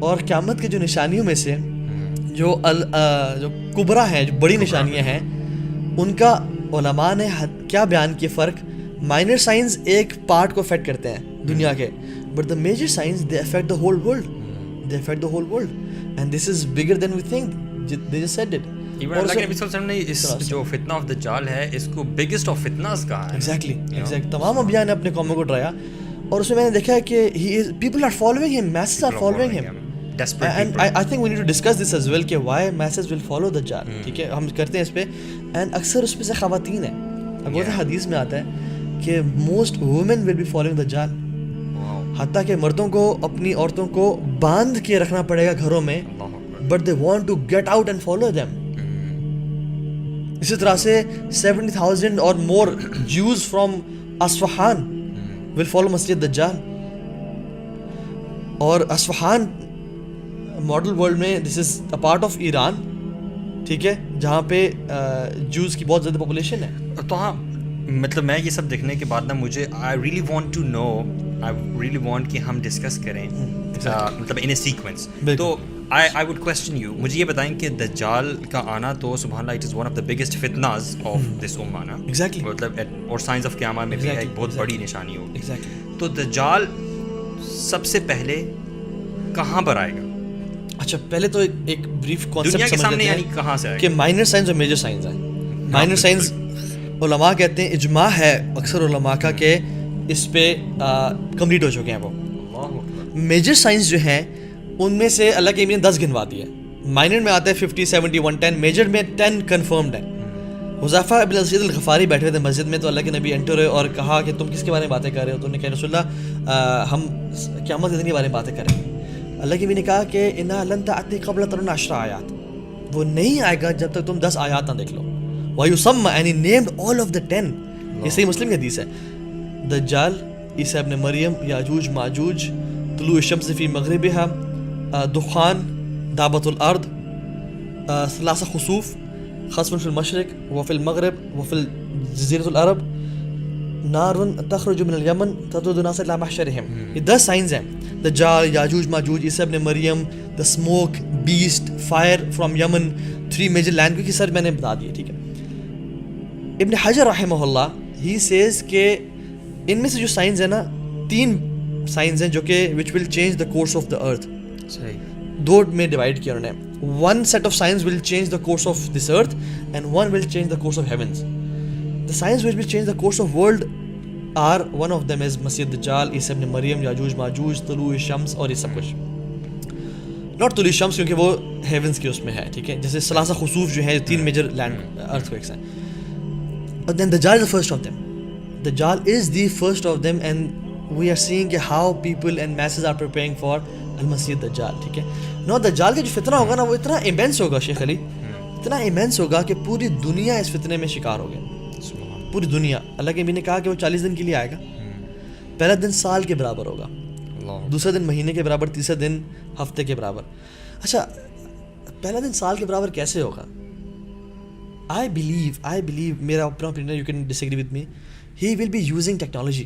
اور قیامت کے جو نشانیوں میں سے جو کبرا ہیں, جو بڑی نشانیاں ہیں, ان کا علماء نے کیا بیان کیا فرق. مائنر سائنز ایک پارٹ کو افیکٹ کرتے ہیں دنیا کے, but the major signs they affect the whole world, they affect the whole world, and this is bigger than we think. They just said it. Even اللہ کے نبی صلی اللہ علیہ وسلم نے اس جو فتنہ آف دجال ہے اس کو بگیسٹ آف فتناز کہا ہے. ایگزیکٹلی تمام انبیاء نے اپنے قوموں کو ڈرایا, اور اس میں نے دیکھا ہے کہ پیپل آر فالوئنگ ہم, masses are following him. And I think we need to discuss this as well کہ why masses will follow دجال. ٹھیک ہے, ہم کرتے ہیں اس پہ, اینڈ اکثر اس میں سے خواتین ہیں. اب حدیث میں آتا ہے کہ most women will be following دجال, حتیٰ کہ مردوں کو اپنی عورتوں کو باندھ کے رکھنا پڑے گا گھروں میں, but they want to get out and follow them. اسی طرح سے 70,000 اور more Jews from Isfahan will follow مسیح دجال. اور اصفہان ماڈل ورلڈ میں دس از اے پارٹ آف ایران, ٹھیک ہے, جہاں پہ جوز کی بہت زیادہ پاپولیشن ہے. تو ہاں مطلب میں یہ سب دیکھنے کے بعد نا مجھے I really want to know, I really want کہ ہم ڈسکس کریں مطلب ان اے سیکوینس. تو I would question you, مجھے یہ بتائیں کہ دجال کا آنا تو سبحان اللہ, it is one of the biggest fitnas of this ummah نا. Exactly. مطلب اور سائنس آف قیامت میں بھی ایک بہت بڑی نشانی ہوگی. Exactly. تو دجال سب سے پہلے کہاں پر آئے گا؟ اچھا, پہلے تو ایک بریف کانسیپٹ دنیا کے سامنے یعنی کہاں سے آئے گا, کہ مائنر سائنس اور میجر سائنس ہیں. مائنر سائنس علماء کہتے ہیں, اجماع ہے اکثر علماء کا کہ اس پہ کمپلیٹ ہو چکے ہیں وہ. میجر سائنس جو ہیں ان میں سے اللہ کے نبی نے 10 گنوا دی ہے. مائنر میں آتا ہے 50, 70, 110, میجر میں 10 کنفرمڈ ہے. حذیفہ ابن اسید الغفاری بیٹھے ہوئے تھے مسجد میں, تو اللہ کے نبی انٹر ہوئے اور کہا کہ تم کس کے بارے میں باتیں کر رہے ہو؟ تو انہوں نے کہا رسول اللہ ہم قیامت کے دن کے بارے میں باتیں کریں. اللہ کے نبی نے کہا کہ انا لن تأتی قبل ترون 10 آیات, وہ نہیں آئے گا جب تک تم 10 آیات نہ دیکھ لو. وَيُسَمَّ and he named all of the 10. یہ صحیح مسلم کی حدیث ہے. دجال, عیسیٰ ابن مریم, یاجوج ماجوج, طلوع الشمس فی مغربها, دخان, دابت الارض, ثلاثہ خسوف, خسف فی المشرق وفی المغرب وفی جزیرۃ العرب, نار تخرج من الیمن تطرد الناس الی محشرہم. یہ 10 سائنز ہیں. دجال, یاجوج ماجوج, عیسیٰ ابن مریم, the smoke, beast, fire from Yemen, 3 major land کی سر میں نے بتا دیے. ٹھیک ہے. ابن حجر رحمہ اللہ ہی سیز کہ ان میں سے جو سائنز ہیں نا 3 سائنز ہیں جو کہ which will change the course of the earth. صحیح, 2 میں ڈیوائڈ کیا انہوں نے. One set of science will change the course of this earth and one will change the course of heavens. The science which will change the course of world are, one of them is مسیح دجال, عیسیٰ ابن مریم, یاجوج ماجوج, طلوع الشمس, اور یہ سب کچھ. Not طلوع الشمس کیونکہ وہ ہیونس کے اس میں ہے, ٹھیک ہے, جیسے ثلاثہ خسوف جو ہے 3 میجر لینڈ ارتھ کویکس ہیں. But then Dajjal is the first of them. Dajjal is the first of them, and we are seeing how people and masses are preparing for المسیح دجال. ٹھیک ہے. نو دجال کا جو فتنہ ہوگا نا وہ اتنا ایمینس ہوگا شیخ علی, اتنا ایمینس ہوگا کہ پوری دنیا اس فتنے میں شکار ہو گیا. پوری دنیا. اللہ کے نبی نے کہا کہ وہ 40 دن کے لیے آئے گا. پہلا دن سال کے برابر ہوگا, دوسرا دن مہینے کے برابر, تیسرا دن ہفتے کے برابر. اچھا, پہلا دن سال کے برابر کیسے ہوگا؟ I believe میرا اپنا opinion, you can disagree with me, he will be using technology.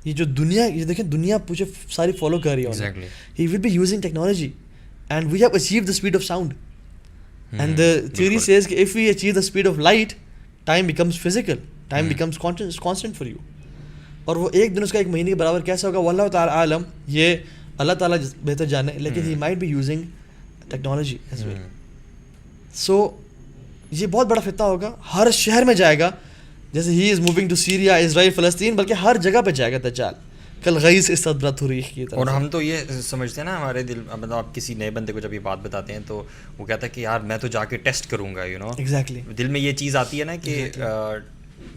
یہ جو دنیا, یہ دیکھیں دنیا مجھے ساری فالو کر رہی ہے. exactly, he will be using technology and we have achieved the speed of sound. And the theory says کہ if we achieve the speed of light, time becomes physical, time becomes constant for you. اور وہ ایک دن اس کا ایک مہینے کے برابر کیسا ہوگا واللہ تعالی عالم, یہ اللہ تعالیٰ بہتر جانے, لیکن he might be using technology as well. So یہ بہت بڑا فتنہ ہوگا, ہر شہر میں جائے گا, جیسے ہی از موونگ ٹو سیریا, اسرائیل, فلسطین, بلکہ ہر جگہ پہ جائے گا دجال. کل غیظ استدبرت ریح کی طرح. اور ہم تو یہ سمجھتے ہیں نا ہمارے دل, مطلب آپ کسی نئے بندے کو جب یہ بات بتاتے ہیں تو وہ کہتا ہے کہ یار میں تو جا کے ٹیسٹ کروں گا, یو نو. ایگزیکٹلی. دل میں یہ چیز آتی ہے نا کہ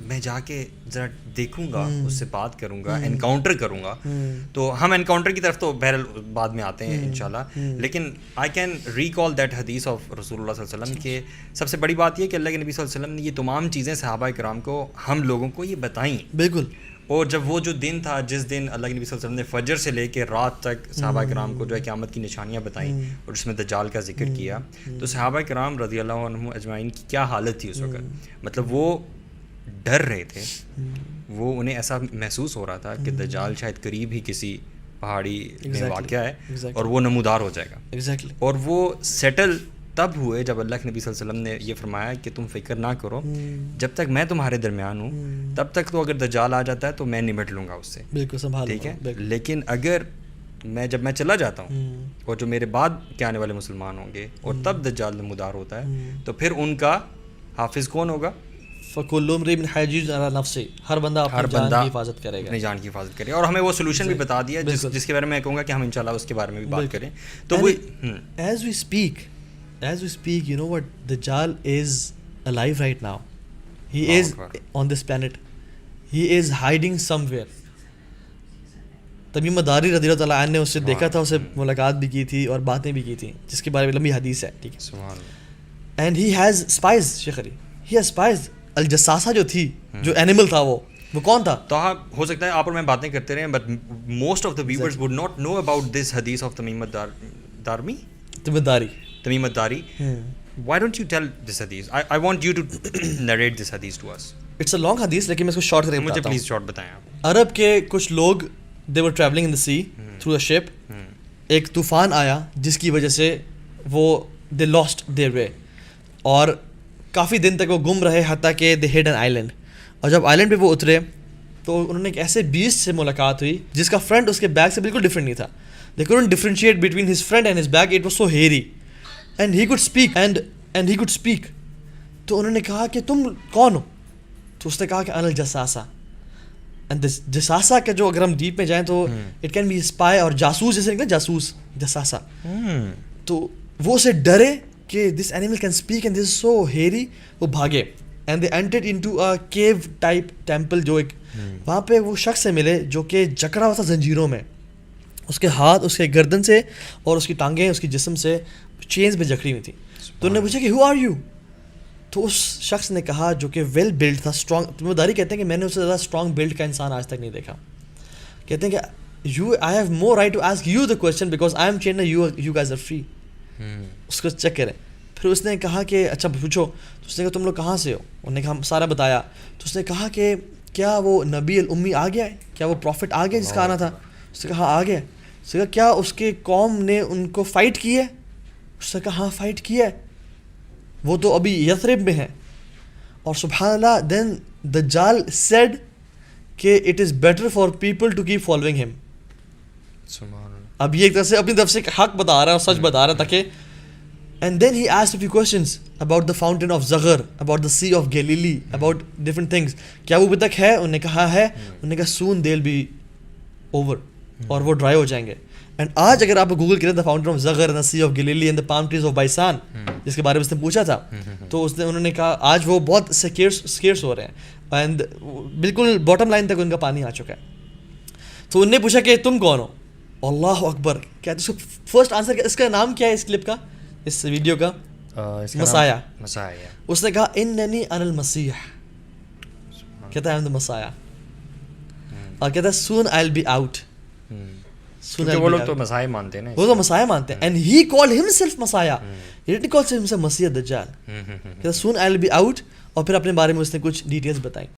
میں جا کے ذرا دیکھوں گا, اس سے بات کروں گا, انکاؤنٹر کروں گا. تو ہم انکاؤنٹر کی طرف تو بہرحال بعد میں آتے ہیں انشاءاللہ, لیکن آئی کین ریکال دیٹ حدیث آف رسول اللہ صلی اللہ علیہ وسلم کہ سب سے بڑی بات یہ کہ اللہ کے نبی صلی اللہ علیہ وسلم نے یہ تمام چیزیں صحابہ کرام کو, ہم لوگوں کو یہ بتائیں. بالکل. اور جب وہ جو دن تھا جس دن اللہ کے نبی صلی اللہ علیہ وسلم نے فجر سے لے کے رات تک صحابہ کرام کو جو ہے قیامت کی نشانیاں بتائیں اور اس میں دجال کا ذکر کیا, تو صحابہ کرام رضی اللہ عنہم اجمعین کی کیا حالت تھی اس وقت. مطلب وہ ڈر رہے تھے, وہ انہیں ایسا محسوس ہو رہا تھا کہ دجال شاید قریب ہی کسی پہاڑی میں واقع ہے exactly. اور وہ نمودار ہو جائے گا. ایگزیکٹلی. اور وہ سیٹل تب ہوئے جب اللہ کے نبی صلی اللہ علیہ وسلم نے یہ فرمایا کہ تم فکر نہ کرو, جب تک میں تمہارے درمیان ہوں تب تک تو اگر دجال آ جاتا ہے تو میں نمٹ لوں گا اس سے, بالکل سنبھال, ٹھیک ہے. لیکن اگر جب میں چلا جاتا ہوں اور جو میرے بعد کے آنے والے مسلمان ہوں گے اور تب دجال نمودار ہوتا ہے تو پھر ان کا حافظ کون ہوگا؟ فَكُلُّ امْرِئٍ حَافِظٌ عَلَىٰ نَفْسِهِ, ہر بندہ اپنی جان کی حفاظت کرے گا, اپنی جان کی حفاظت کرے گا. اور ہمیں وہ سولوشن بھی بتا دیا جس کے بارے میں کہوں گا کہ ہم انشاءاللہ اس کے بارے میں بھی بات کریں. تو وہ as we speak, you know what, Dajjal is alive right now. He is on this planet. He is hiding somewhere. تمیم داری رضی اللہ تعالیٰ عنہ نے اس سے دیکھا تھا, اسے ملاقات بھی کی تھی اور باتیں بھی کی تھیں, جس کے بارے میں لمبی حدیث ہے, ٹھیک ہے. And he has spies, Sheikh Ali, he has spies. الجساسہ جو تھی, جو اینیمل تھا, وہ کون تھا؟ تو ہو سکتا ہے آپ اور میں باتیں کرتے رہے, but most of the viewers would not know about this حدیث آف تمیم الداری. Why don't you tell this hadith? I want you to narrate this hadith to us. It's a long hadith, لیکن میں اس کو شارٹ کریں, مجھے پلیز شارٹ بتائیں آپ. عرب کے کچھ لوگ they were traveling in the sea through a ship. ایک طوفان آیا جس کی وجہ سے وہ they lost their way, اور کافی دن تک وہ گم رہے حتیٰ کہ they hit an island. اور جب آئلینڈ پہ وہ اترے تو انہوں نے ایک ایسے بیسٹ سے ملاقات ہوئی جس کا فرنٹ اس کے بیگ سے بالکل ڈفرینٹ نہیں تھا. They couldn't differentiate between his friend and his bag. It was so hairy. And he could speak and he could speak. تو انہوں نے کہا کہ تم کون ہو؟ تو اس نے کہا کہ انا الجساسہ. اینڈ جساسہ کا جو اگر ہم ڈیپ میں جائیں تو اٹ کین بی اسپائی اور جاسوس, جیسے نکلا جاسوس, جساسہ. تو وہ اسے ڈرے کہ this animal can speak and this is so hairy, وہ بھاگے. And they entered into a cave type temple, جو ایک وہاں پہ وہ شخص سے ملے جو کہ جکڑا ہوا تھا زنجیروں میں. اس کے ہاتھ اس کے گردن سے اور اس کی ٹانگیں اس کی جسم سے چینز میں جکڑی ہوئی تھی. تو انہوں نے پوچھا کہ ہو آر یو؟ تو اس شخص نے کہا, جو کہ ویل بلڈ تھا, اسٹرانگ, تمہیں داری کہتے ہیں کہ میں نے اس سے زیادہ اسٹرانگ بلڈ کا انسان آج تک نہیں دیکھا. کہتے ہیں کہ you I have more right to ask you the question because I am chained, you guys are free. اس کو چیک کریں. پھر اس نے کہا کہ اچھا پوچھو. تو اس نے کہا تم لوگ کہاں سے ہو؟ انہوں نے کہا ہم سارا بتایا. تو اس نے کہا کہ کیا وہ نبی الامی آ گیا ہے؟ کیا وہ پروفٹ آ گیا جس کا آنا تھا؟ اس نے کہا آ گیا. اس نے کہا کیا اس کے قوم نے ان کو فائٹ کی ہے؟ اس نے کہا ہاں فائٹ کیا ہے, وہ تو ابھی یثرب میں ہے. اور سبحان اللہ, دین دجال سیڈ کہ it is better for people to keep following him. اب یہ ایک طرح سے اپنی طرف سے حق بتا رہا ہے اور سچ بتا رہا ہے تاکہ. And then he asked a few questions about the fountain of Zaghar, about the sea of Galilee, about different things. کیا وہ ابھی تک ہے؟ انہوں نے کہا ہے. انہوں نے کہا soon they'll be over, اور وہ ڈرائی ہو جائیں گے. اینڈ آج اگر آپ گوگل کریں the fountain of Zughar, the sea of Galilee and the palm trees of Beisan, جس کے بارے میں اس نے پوچھا تھا, تو انہوں نے کہا آج وہ بہت سکیئرس ہو رہے ہیں, اینڈ بالکل باٹم لائن تک ان کا پانی آ چکا ہے. تو انہوں نے پوچھا کہ تم کون ہو؟ اللہ اکبر. کیا اس کو فرسٹ آنسر کیا, اس کا نام کیا ہے اس کلپ کا, اس ویڈیو کا؟ مسایا. اس نے کہا اننی انا المسیح. کہتا ہے آئی ایم دا مسایا, اور کہتا ہے سون آئی ول بی آؤٹ. وہ لوگ تو مسائح مانتے ہیں نا, وہ تو مسائح مانتے ہیں. And he called himself Messiah, he didn't call himself مسیح دجال. کہتا سون آئی ول بی آؤٹ. اور پھر اپنے بارے میں اس نے کچھ ڈیٹیلز بتائیں.